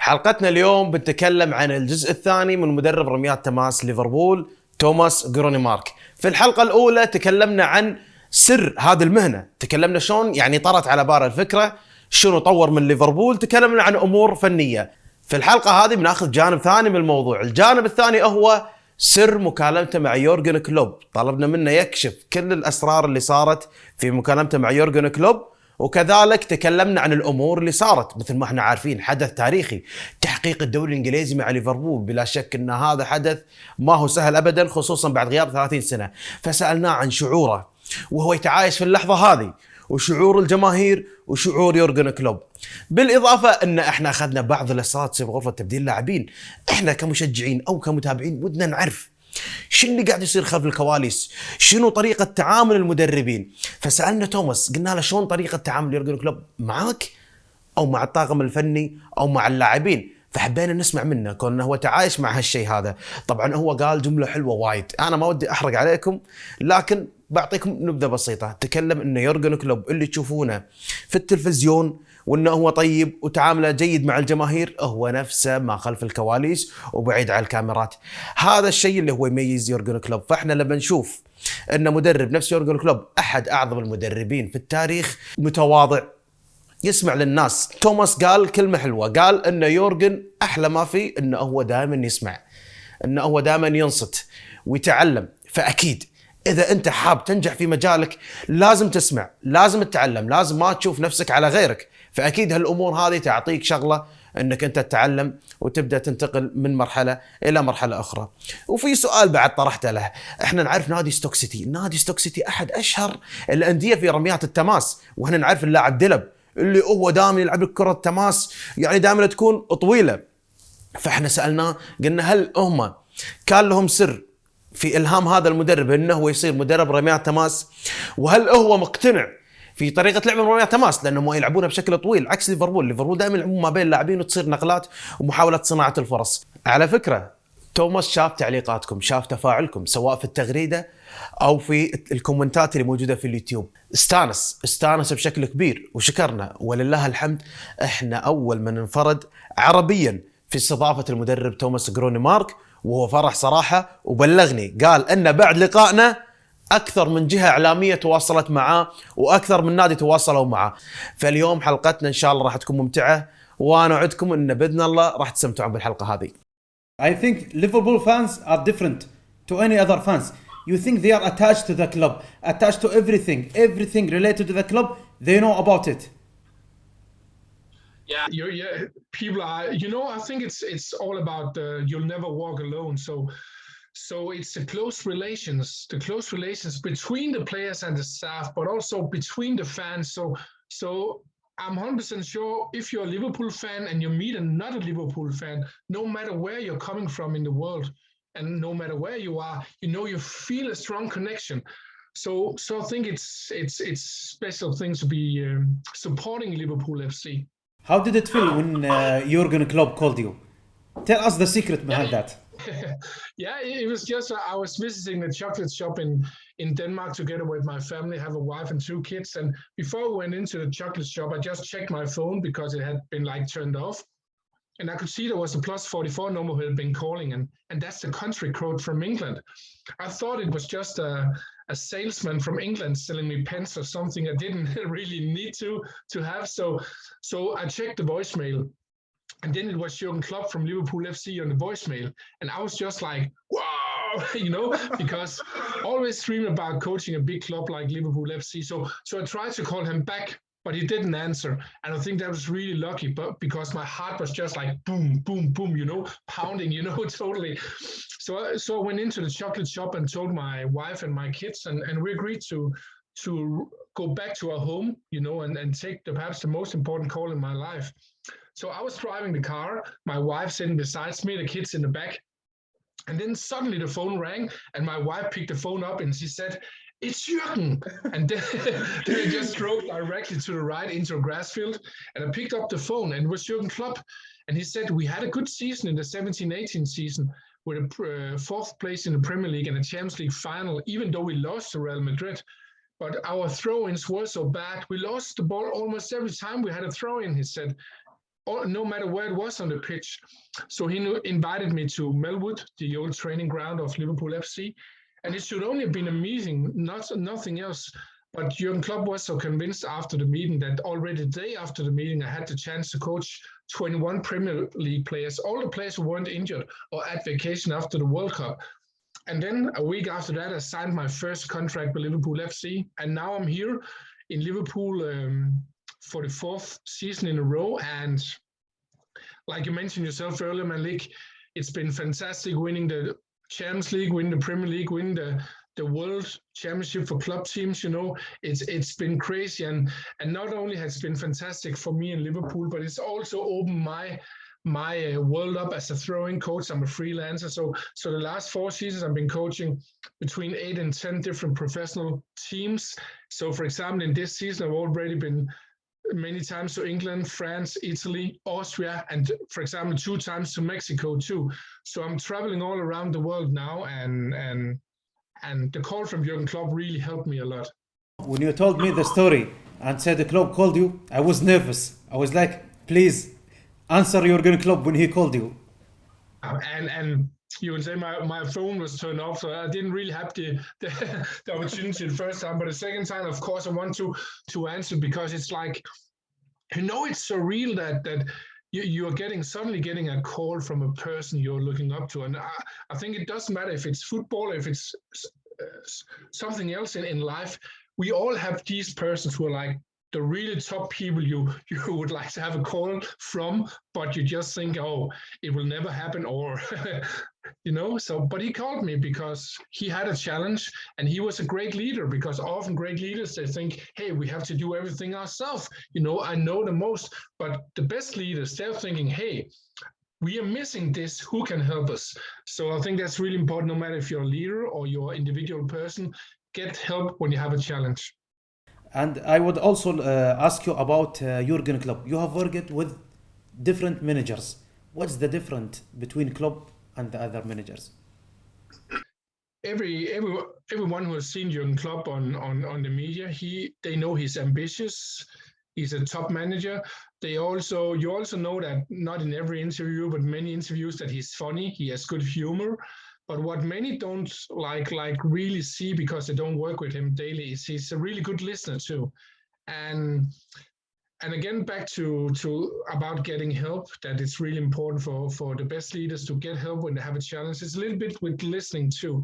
حلقتنا اليوم بنتكلم عن الجزء الثاني من مدرب رميات تماس ليفربول توماس غرونيمارك. في الحلقة الأولى تكلمنا عن سر هذه المهنة، تكلمنا شلون يعني طرت على بال الفكرة، شنو طور من ليفربول، تكلمنا عن أمور فنية. في الحلقة هذه بناخذ جانب ثاني من الموضوع. الجانب الثاني هو سر مكالمته مع يورغن كلوب. طلبنا منه يكشف كل الأسرار اللي صارت في مكالمته مع يورغن كلوب، وكذلك تكلمنا عن الأمور اللي صارت. مثل ما احنا عارفين حدث تاريخي، تحقيق الدوري الانجليزي مع ليفربول، بلا شك ان هذا حدث ما هو سهل ابدا، خصوصا بعد غياب 30 سنة. فسألناه عن شعوره وهو يتعايش في اللحظة هذه، وشعور الجماهير، وشعور يورغن كلوب. بالإضافة ان احنا اخذنا بعض الاسرار تصير بغرفة تبديل لاعبين. احنا كمشجعين او كمتابعين ودنا نعرف شنو اللي قاعد يصير خلف الكواليس، شنو طريقة تعامل المدربين. فسألنا توماس، قلنا له شلون طريقة تعامل يورجن كلوب معاك أو مع الطاقم الفني أو مع اللاعبين. فحبينا نسمع منه كونه هو تعايش مع هالشيء هذا. طبعا هو قال جملة حلوة وايد، أنا ما ودي أحرق عليكم لكن بعطيكم نبذة بسيطة. تكلم إن يورجن كلوب اللي تشوفونه في التلفزيون وإنه هو طيب وتعامله جيد مع الجماهير، هو نفسه ما خلف الكواليس وبعيد عن الكاميرات. هذا الشيء اللي هو يميز يورجن كلوب. فإحنا لما نشوف إن مدرب نفس يورجن كلوب، أحد أعظم المدربين في التاريخ، متواضع، يسمع للناس. توماس قال كلمة حلوة، قال إن يورجن أحلى ما فيه إنه هو دائما يسمع، إنه هو دائما ينصت ويتعلم. فأكيد إذا أنت حاب تنجح في مجالك لازم تسمع، لازم تتعلم، لازم ما تشوف نفسك على غيرك. فأكيد هالأمور هذه تعطيك شغلة أنك أنت تتعلم وتبدأ تنتقل من مرحلة إلى مرحلة أخرى. وفي سؤال بعد طرحته له، إحنا نعرف نادي ستوك سيتي، نادي ستوك سيتي أحد أشهر الأندية في رميات التماس، وإحنا نعرف اللاعب ديلب اللي هو دائما يلعب لك كرة تماس، يعني دائما تكون طويلة. فإحنا سألناه قلنا هل هم كان لهم سر في إلهام هذا المدرب إنه هو يصير مدرب رميات تماس، وهل هو مقتنع في طريقة لعب رميات تماس لأنهم يلعبونها بشكل طويل عكس ليفربول دائما يلعبون ما بين اللاعبين وتصير نقلات ومحاولة صناعة الفرص. على فكرة توماس شاف تعليقاتكم، شاف تفاعلكم سواء في التغريدة أو في الكومنتات اللي موجودة في اليوتيوب، استانس بشكل كبير وشكرنا ولله الحمد. احنا أول من انفرد عربيا في استضافة المدرب توماس غرونيمارك، وهو فرح صراحة وبلغني قال أن بعد لقائنا أكثر من جهة إعلامية تواصلت معاه وأكثر من نادي تواصلوا معاه. فاليوم حلقتنا إن شاء الله راح تكون ممتعة، وأنا أعدكم أن بإذن الله راح تستمتعون بالحلقة هذه. I think Liverpool fans are different to any other fans. You think they are attached to the club, attached to everything related to the club, they know about it. Yeah, people are, I think it's all about you'll never walk alone. So it's the close relations between the players and the staff, but also between the fans. So I'm 100% sure if you're a Liverpool fan and you meet another Liverpool fan, no matter where you're coming from in the world and no matter where you are, you feel a strong connection. So I think it's special thing to be supporting Liverpool FC. How did it feel when Jurgen Klopp called you? Tell us the secret behind that. Yeah, it was just I was visiting the chocolate shop in Denmark together with my family. I have a wife and 2 kids, and before we went into the chocolate shop, I just checked my phone because it had been turned off, and I could see there was a +44 number who had been calling, and that's the country code from England. I thought it was just a salesman from England selling me pens or something I didn't really need to have. So I checked the voicemail. And then it was Jurgen Klopp from Liverpool FC on the voicemail. And I was just like, wow, because always dream about coaching a big club like Liverpool FC. So I tried to call him back, but he didn't answer. And I think that was really lucky, but because my heart was just like boom, boom, boom, pounding, totally. So I went into the chocolate shop and told my wife and my kids, and we agreed to go back to our home, and take perhaps the most important call in my life. So I was driving the car, my wife sitting beside me, the kids in the back. And then suddenly the phone rang and my wife picked the phone up and she said, "It's Jurgen." And then I just drove directly to the right into a grass field and I picked up the phone and it was Jurgen Klopp. And he said, "We had a good season in the 17-18 season with a 4th place in the Premier League and a Champions League final, even though we lost to Real Madrid. But our throw-ins were so bad. We lost the ball almost every time we had a throw-in," he said. no matter where it was on the pitch. So he invited me to Melwood, the old training ground of Liverpool FC. And it should only have been a meeting, nothing else. But Jurgen Klopp was so convinced after the meeting that already the day after the meeting, I had the chance to coach 21 Premier League players, all the players who weren't injured or at vacation after the World Cup. And then a week after that, I signed my first contract with Liverpool FC. And now I'm here in Liverpool for the 4th season in a row. And like you mentioned yourself earlier, Malik, it's been fantastic winning the Champions League, winning the Premier League, winning the World Championship for club teams. It's been crazy, and not only has it been fantastic for me in Liverpool, but it's also opened my world up as a throwing coach. I'm a freelancer, so the last 4 seasons I've been coaching between 8 and 10 different professional teams. So for example, in this season I've already been many times to England, France, Italy, Austria, and for example 2 times to Mexico too. So I'm traveling all around the world now, and the call from Jurgen Klopp really helped me a lot. When you told me the story and said the Klopp called you, I was nervous. I was like, please answer Jurgen Klopp when he called you. And you would say my phone was turned off, so I didn't really have the opportunity the first time. But the second time, of course, I want to answer, because it's like, it's surreal that you're suddenly getting a call from a person you're looking up to. And I think it doesn't matter if it's football, if it's something else in life. We all have these persons who are like the really top people you would like to have a call from, but you just think, oh, it will never happen, or but he called me because he had a challenge, and he was a great leader, because often great leaders, they think, hey, we have to do everything ourselves. I know the most, but the best leaders, they're thinking, hey, we are missing this, who can help us? So I think that's really important, no matter if you're a leader or you're an individual person, get help when you have a challenge. And I would also ask you about Jurgen Klopp. You have worked with different managers. What's the difference between Klopp and the other managers? Everyone who has seen Jurgen Klopp on the media, they know he's ambitious. He's a top manager. You also know that, not in every interview, but many interviews, that he's funny. He has good humor. But what many don't like really see, because they don't work with him daily, is he's a really good listener too. And again, back to about getting help, that it's really important for the best leaders to get help when they have a challenge. It's a little bit with listening too.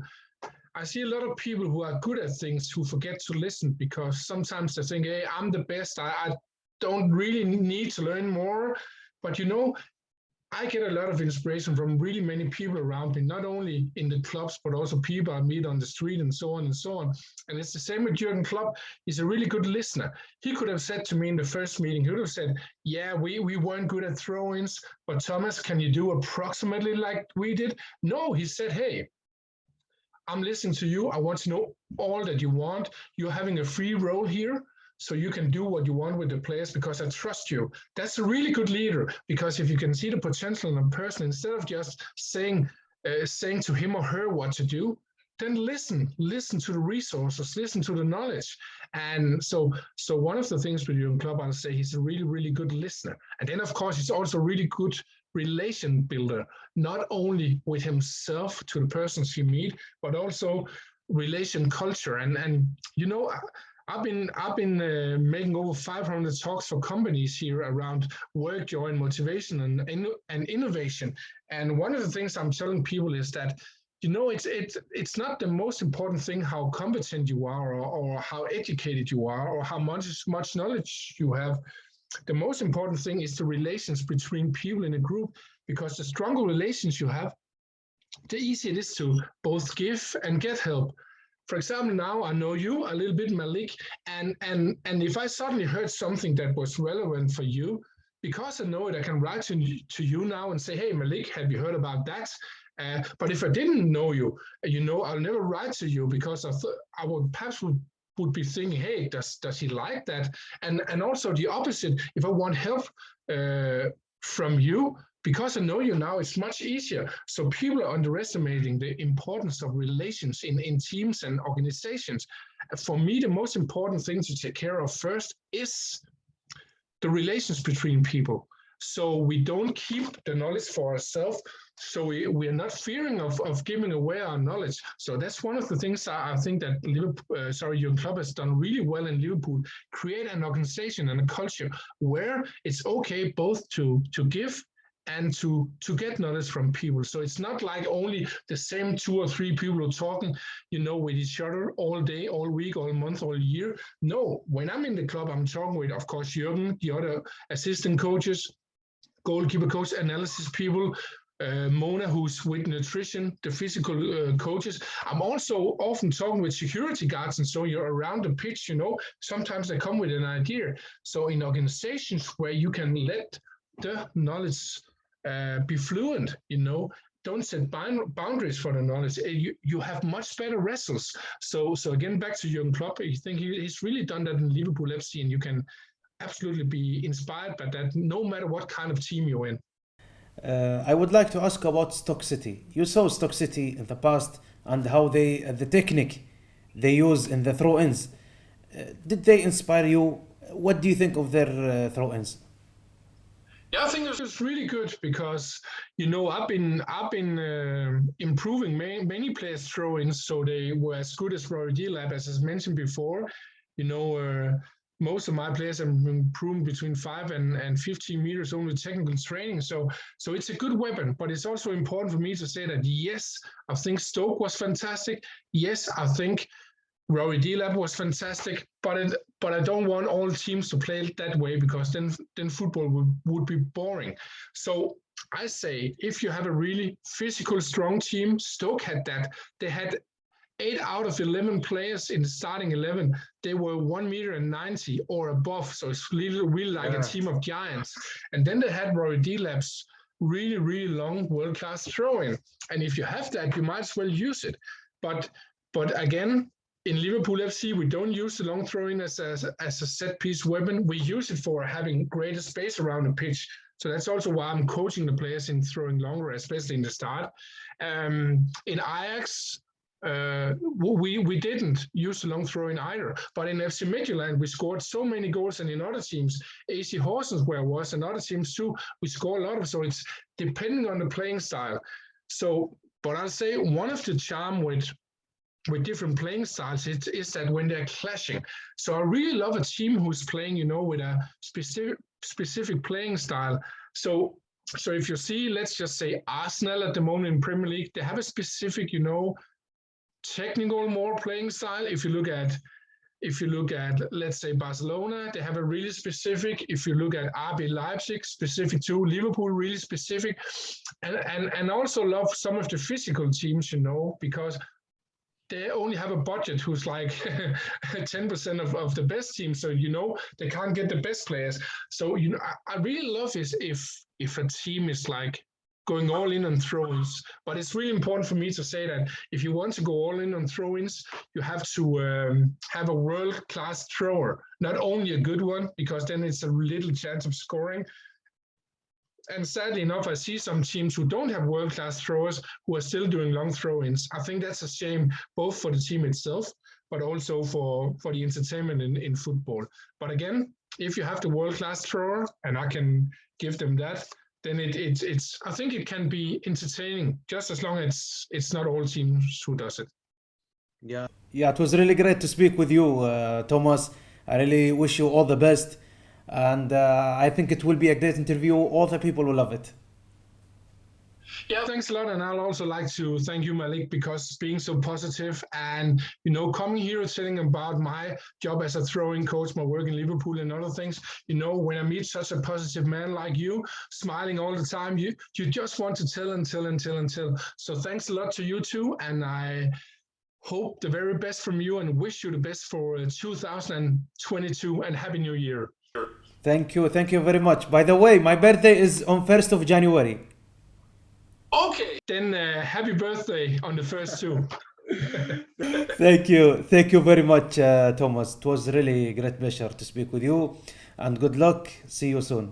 I see a lot of people who are good at things who forget to listen, because sometimes they think, hey, I'm the best. I don't really need to learn more. But I get a lot of inspiration from really many people around me, not only in the clubs, but also people I meet on the street, and so on and so on. And it's the same with Jurgen Klopp. He's a really good listener. He could have said to me in the first meeting, he would have said, yeah, we weren't good at throw-ins, but Thomas, can you do approximately like we did? No, he said, hey, I'm listening to you. I want to know all that you want. You're having a free role here, so you can do what you want with the players, because I trust you. That's a really good leader, because if you can see the potential in a person, instead of just saying to him or her what to do, then listen to the resources, listen to the knowledge. And so one of the things with Jurgen Klopp, I'll say, he's a really, really good listener. And then, of course, he's also a really good relation builder, not only with himself to the persons he meet, but also relation culture. And I've been making over 500 talks for companies here around work, joy, and motivation and innovation. And one of the things I'm telling people is that, it's not the most important thing how competent you are, or how educated you are, or how much knowledge you have. The most important thing is the relations between people in a group, because the stronger relations you have, the easier it is to both give and get help. For example, now I know you a little bit, Malik, and if I suddenly heard something that was relevant for you, because I know it, I can write to you now and say, hey, Malik, have you heard about that? But if I didn't know you, I'll never write to you, because I would perhaps would be thinking, hey, does he like that? And also the opposite, if I want help from you, because I know you now, it's much easier. So people are underestimating the importance of relations in teams and organizations. For me, the most important thing to take care of first is the relations between people. so we don't keep the knowledge for ourselves. So we are not fearing of giving away our knowledge. So that's one of the things I think that Jurgen Klopp has done really well in Liverpool. Create an organization and a culture where it's okay both to give and to get knowledge from people. So it's not like only the same 2 or 3 people are talking, with each other all day, all week, all month, all year. No, when I'm in the club, I'm talking with, of course, Jurgen, the other assistant coaches, goalkeeper coach, analysis people, Mona, who's with nutrition, the physical coaches. I'm also often talking with security guards, and so you're around the pitch, sometimes they come with an idea. So in organizations where you can let the knowledge be fluent, don't set boundaries for the knowledge. You have much better results. So again, back to Jurgen Klopp, I think he's really done that in Liverpool FC, and you can absolutely be inspired by that, no matter what kind of team you're in. I would like to ask about Stoke City. You saw Stoke City in the past and how the technique they use in the throw-ins. Did they inspire you? What do you think of their throw-ins? Yeah, I think it was really good because I've been improving many players' throw-ins, so they were as good as Rory Delap, as I mentioned before. Most of my players have improved between 5 and 15 meters only technical training. So it's a good weapon, but it's also important for me to say that, yes, I think Stoke was fantastic. Yes, I think Rory Delap was fantastic, but I don't want all teams to play that way, because then football would be boring. So I say, if you have a really physical, strong team, Stoke had that. They had 8 out of 11 players in the starting 11, they were 1 meter and 90 or above. So it's really like a team of giants. And then they had Rory Delap's really, really long world-class throw-in. And if you have that, you might as well use it. But again, in Liverpool FC, we don't use the long throw-in as a set-piece weapon. We use it for having greater space around the pitch. So that's also why I'm coaching the players in throwing longer, especially in the start. In Ajax, we didn't use the long throw-in either. But in FC Midtjylland, we scored so many goals, and in other teams, AC Horsens, where I was, and other teams too, we score a lot of. So it's depending on the playing style. So, but I'll say one of the charm with different playing styles is that when they're clashing. So I really love a team who's playing, with a specific playing style. So if you see, let's just say Arsenal at the moment in Premier League, they have a specific, technical more playing style. If you look at let's say Barcelona, they have a really specific. If you look at RB Leipzig, specific too. Liverpool, really specific, and also love some of the physical teams, because they only have a budget who's like 10% of the best team. So, they can't get the best players. So, I really love is if a team is like going all in on throw-ins. But it's really important for me to say that if you want to go all in on throw-ins, you have to have a world-class thrower, not only a good one, because then it's a little chance of scoring. And sadly enough, I see some teams who don't have world-class throwers who are still doing long throw-ins. I think that's a shame, both for the team itself, but also for the entertainment in football. But again, if you have the world-class thrower, and I can give them that, then it's I think it can be entertaining, just as long as it's not all teams who does it. Yeah, it was really great to speak with you, Thomas. I really wish you all the best. And I think it will be a great interview. All the people will love it. Yeah, thanks a lot. And I'll also like to thank you, Malik, because being so positive and, coming here and telling about my job as a throwing coach, my work in Liverpool and other things, when I meet such a positive man like you, smiling all the time, you just want to tell and tell. So thanks a lot to you too. And I hope the very best from you and wish you the best for 2022 and Happy New Year. Thank you very much. By the way, my birthday is on 1st of January. Okay, then happy birthday on the 1st too. Thank you very much, Thomas. It was really a great pleasure to speak with you, and good luck. See you soon.